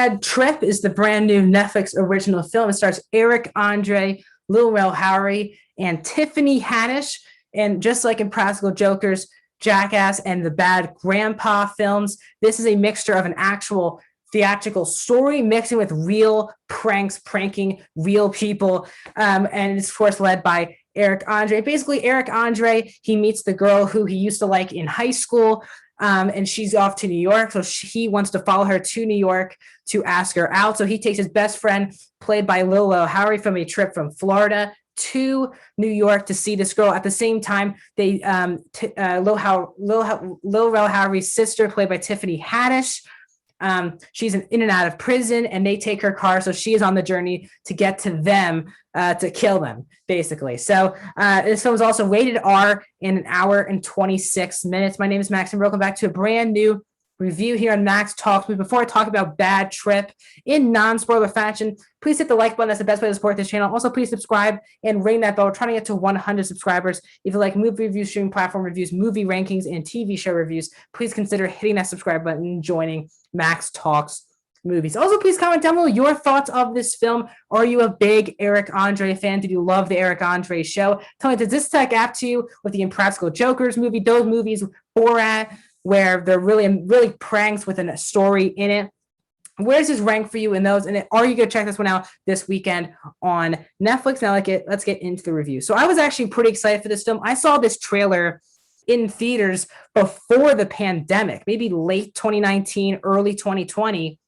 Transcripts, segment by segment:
Bad Trip is the brand new Netflix original film. It stars Eric Andre, Lil Rel Howery, and Tiffany Haddish. And just like in Practical Jokers, Jackass, and the Bad Grandpa films, this is a mixture of an actual theatrical story mixing with real pranks, pranking real people. And it's, of course, led by Eric Andre. Basically, Eric Andre, he meets the girl who he used to like in high school. And she's off to New York. So he wants to follow her to New York to ask her out. So he takes his best friend, played by Lil Rel Howery, from a trip from Florida to New York to see this girl. At the same time, they Lil Rel Howery's sister, played by Tiffany Haddish, she's in and out of prison, and they take her car. So she is on the journey to get to them, to kill them, basically. So this film is also rated R in 1 hour and 26 minutes. My name is Max, and welcome back to a brand new review here on Max Talks. But before I talk about Bad Trip in non-spoiler fashion, please hit the like button. That's the best way to support this channel. Also, please subscribe and ring that bell. We're trying to get to 100 subscribers. If you like movie reviews, streaming platform reviews, movie rankings, and TV show reviews, please consider hitting that subscribe button and joining Max Talks Movies. Also, please comment down below your thoughts of this film. Are you a big Eric Andre fan? Did you love the Eric Andre show? Tell me, does this stack up to you with the Impractical Jokers movie, those movies, Borat, where they're really pranks with a story in it? Where's this rank for you in those? And are you going to check this one out this weekend on Netflix? Now let's get into the review. So I was actually pretty excited for this film. I saw this trailer in theaters before the pandemic, maybe late 2019, early 2020.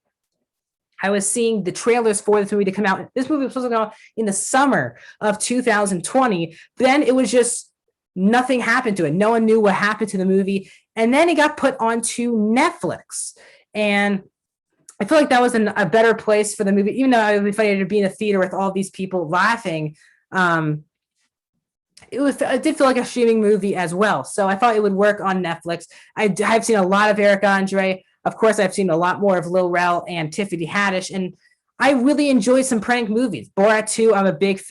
I was seeing the trailers for this movie to come out. This movie was supposed to come out in the summer of 2020. Then it was just nothing happened to it. No one knew what happened to the movie. And then it got put onto Netflix. And I feel like that was a better place for the movie, even though it would be funny to be in a theater with all these people laughing. It did feel like a streaming movie as well. So I thought it would work on Netflix. I've seen a lot of Eric Andre. Of course, I've seen a lot more of Lil Rel and Tiffany Haddish, and I really enjoy some prank movies. Borat 2,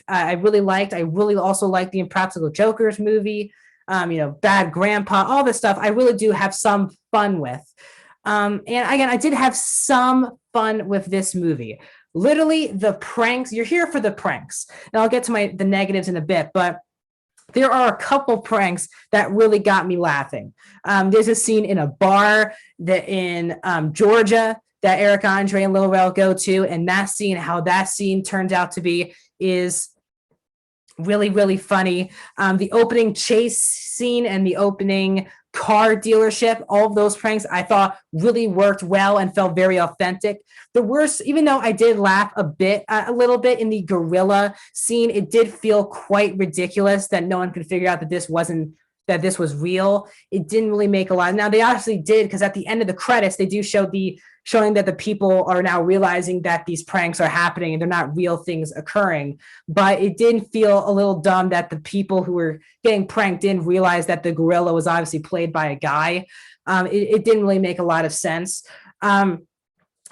I really liked. I really also liked the Impractical Jokers movie. Bad Grandpa, all this stuff I really do have some fun with. And again, I did have some fun with this movie. Literally, the pranks, you're here for the pranks. And I'll get to the negatives in a bit, but there are a couple pranks that really got me laughing. There's a scene in a bar in Georgia that Eric Andre and Lil Rel go to, and how that scene turns out to be is really, really funny. The opening chase scene and the opening car dealership, all of those pranks I thought really worked well and felt very authentic. The worst, even though I did laugh a little bit in the gorilla scene, it did feel quite ridiculous that no one could figure out that this was real. It didn't really make a lot. Now they obviously did, because at the end of the credits, they do showing that the people are now realizing that these pranks are happening and they're not real things occurring. But it did feel a little dumb that the people who were getting pranked didn't realize that the gorilla was obviously played by a guy. It didn't really make a lot of sense.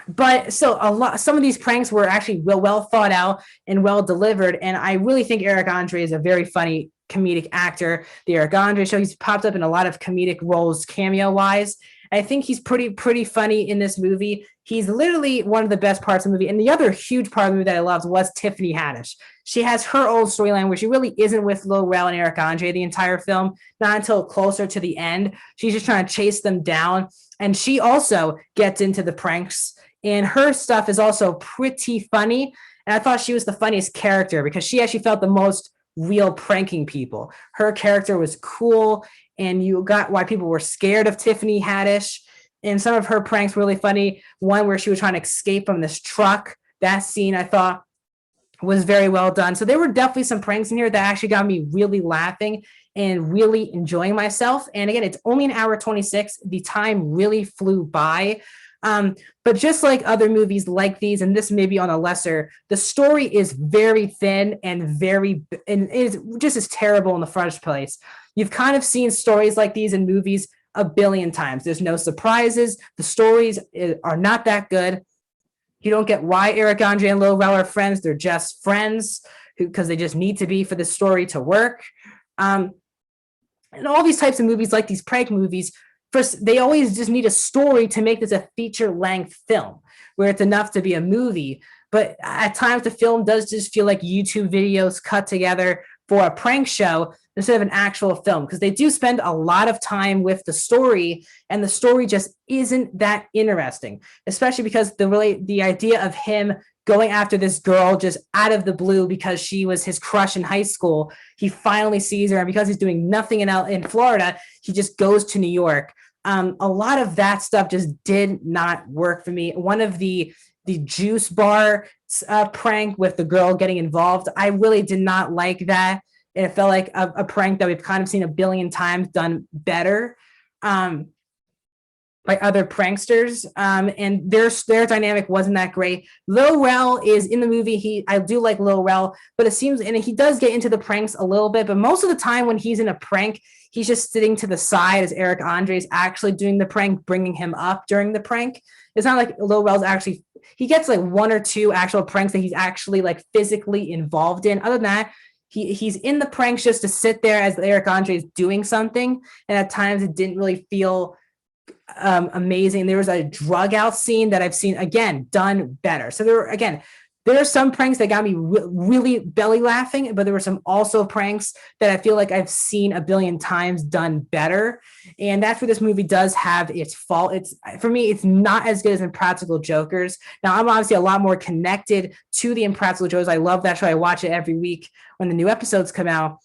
But so some of these pranks were actually well thought out and well delivered. And I really think Eric Andre is a very funny comedic actor. The Eric Andre show, he's popped up in a lot of comedic roles cameo wise. I think he's pretty funny in this movie. He's literally one of the best parts of the movie. And the other huge part of the movie that I loved was Tiffany Haddish. She has her old storyline where she really isn't with Lil Rel and Eric Andre the entire film, not until closer to the end. She's just trying to chase them down. And she also gets into the pranks. And her stuff is also pretty funny. And I thought she was the funniest character because she actually felt the most real pranking people. Her character was cool, and you got why people were scared of Tiffany Haddish. And some of her pranks were really funny. One where she was trying to escape from this truck. That scene I thought was very well done. So there were definitely some pranks in here that actually got me really laughing and really enjoying myself. And again, it's only 1 hour 26. The time really flew by. But just like other movies like these, and this may be on a lesser, the story is very thin and is just as terrible in the first place. You've kind of seen stories like these in movies a billion times. There's no surprises. The stories are not that good. You don't get why Eric Andre and Lil Rel are friends. They're just friends because they just need to be for the story to work. And all these types of movies, like these prank movies, first, they always just need a story to make this a feature-length film, where it's enough to be a movie. But at times the film does just feel like YouTube videos cut together for a prank show instead of an actual film, because they do spend a lot of time with the story, and the story just isn't that interesting, especially because the idea of him going after this girl just out of the blue because she was his crush in high school. He finally sees her, and because he's doing nothing in Florida, he just goes to New York. A lot of that stuff just did not work for me. One of the juice bar prank with the girl getting involved, I really did not like that. It felt like a prank that we've kind of seen a billion times done better by other pranksters, and their dynamic wasn't that great. Lil Rel is in the movie. I do like Lil Rel, but it seems, and he does get into the pranks a little bit, but most of the time when he's in a prank, he's just sitting to the side as Eric Andre is actually doing the prank, bringing him up during the prank. It's not like Lil Rel's actually, he gets like one or two actual pranks that he's actually like physically involved in. Other than that, he's in the pranks just to sit there as Eric Andre is doing something, and at times it didn't really feel amazing. There was a drug out scene that I've seen, again, done better. So there are some pranks that got me really belly laughing, but there were some also pranks that I feel like I've seen a billion times done better. And that's where this movie does have its fault. For me, it's not as good as Impractical Jokers. Now, I'm obviously a lot more connected to the Impractical Jokers. I love that show. I watch it every week when the new episodes come out.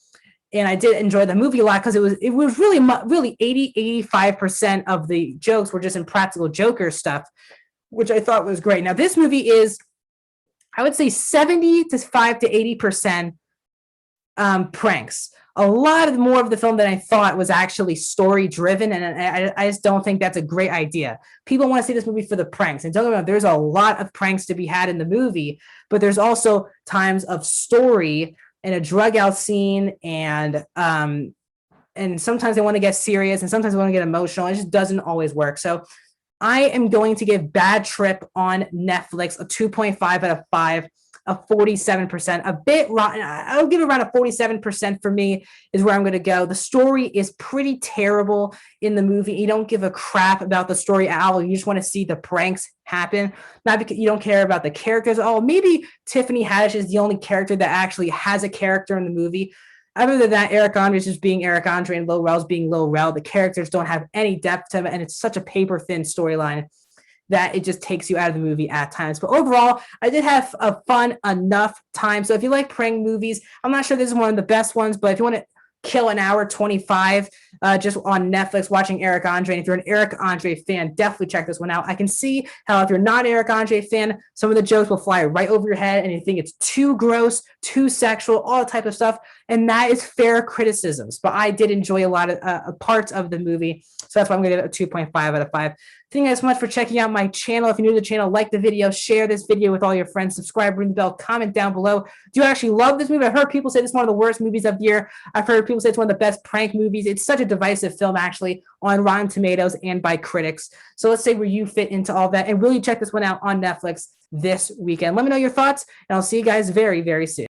And I did enjoy the movie a lot because it was really 80-85% of the jokes were just Impractical Joker stuff, which I thought was great. Now, this movie is, I would say, 75 to 80% pranks. A lot more of the film than I thought was actually story driven, and I just don't think that's a great idea. People want to see this movie for the pranks, and don't get me wrong, there's a lot of pranks to be had in the movie, but there's also times of story and a drug out scene, and sometimes they want to get serious, and sometimes they want to get emotional. It just doesn't always work. So I am going to give Bad Trip on Netflix a 2.5 out of 5, a 47%, a bit rotten. I'll give it around a 47% for me is where I'm going to go. The story is pretty terrible in the movie. You don't give a crap about the story at all. You just want to see the pranks happen. Not because you don't care about the characters. Oh, maybe Tiffany Haddish is the only character that actually has a character in the movie. Other than that, Eric Andre is just being Eric Andre and Lil Rel's being Lil Rel. The characters don't have any depth to them, and it's such a paper-thin storyline that it just takes you out of the movie at times. But overall, I did have a fun enough time. So if you like prank movies, I'm not sure this is one of the best ones, but if you want to kill an hour 25 just on Netflix watching Eric Andre, and if you're an Eric Andre fan, definitely check this one out. I can see how if you're not an Eric Andre fan, some of the jokes will fly right over your head and you think it's too gross, too sexual, all that type of stuff, and that is fair criticisms. But I did enjoy a lot of parts of the movie, so that's why I'm going to give it a 2.5 out of 5. Thank you guys so much for checking out my channel. If you're new to the channel, like the video, share this video with all your friends, subscribe, ring the bell, comment down below. Do you actually love this movie? I've heard people say this is one of the worst movies of the year. I've heard people say it's one of the best prank movies. It's such a divisive film, actually, on Rotten Tomatoes and by critics. So let's say where you fit into all that, and really check this one out on Netflix this weekend. Let me know your thoughts, and I'll see you guys very, very soon.